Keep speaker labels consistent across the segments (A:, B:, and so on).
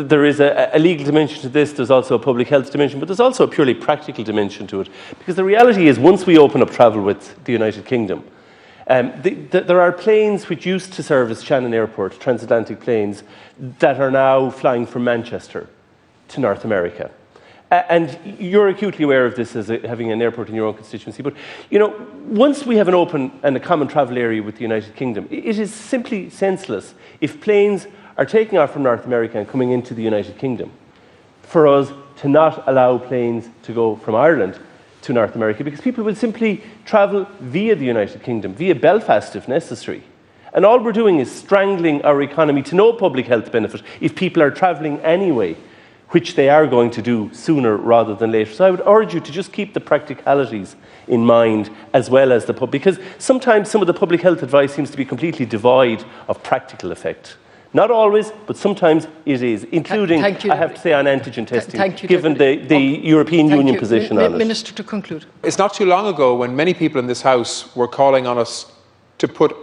A: there is a legal dimension to this, there's also a public health dimension, but there's also a purely practical dimension to it. Because the reality is, once we open up travel with the United Kingdom, there are planes which used to service Shannon Airport, transatlantic planes, that are now flying from Manchester to North America. And you're acutely aware of this as having an airport in your own constituency. But, once we have an open and a common travel area with the United Kingdom, it is simply senseless if planes are taking off from North America and coming into the United Kingdom for us to not allow planes to go from Ireland to North America, because people will simply travel via the United Kingdom, via Belfast if necessary. And all we're doing is strangling our economy to no public health benefit if people are travelling anyway, which they are going to do sooner rather than later. So I would urge you to just keep the practicalities in mind as well as because sometimes some of the public health advice seems to be completely devoid of practical effect. Not always, but sometimes it is, including, I have to say, on antigen testing, given the European Union position on it.
B: Minister, to conclude.
C: It's not too long ago when many people in this House were calling on us to put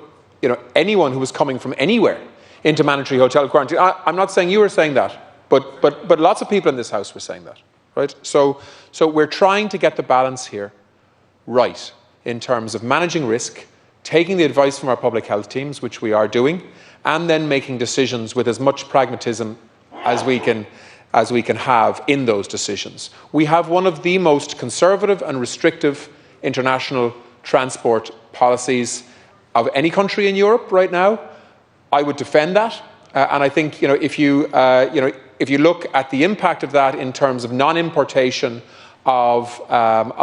C: anyone who was coming from anywhere into mandatory hotel quarantine. I'm not saying you were saying that. But lots of people in this House were saying that, right? So we're trying to get the balance here right in terms of managing risk, taking the advice from our public health teams, which we are doing, and then making decisions with as much pragmatism as we can have in those decisions. We have one of the most conservative and restrictive international transport policies of any country in Europe right now. I would defend that, and I think if you look at the impact of that in terms of non-importation of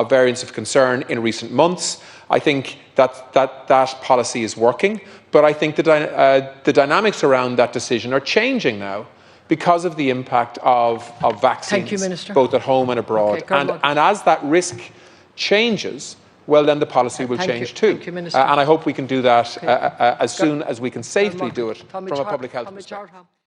C: variants of concern in recent months, I think that policy is working. But I think the dynamics around that decision are changing now because of the impact of vaccines, both at home and abroad. Okay, and as that risk changes, well, then the policy will change too. And I hope we can do that as soon as we can safely do it from a public health perspective.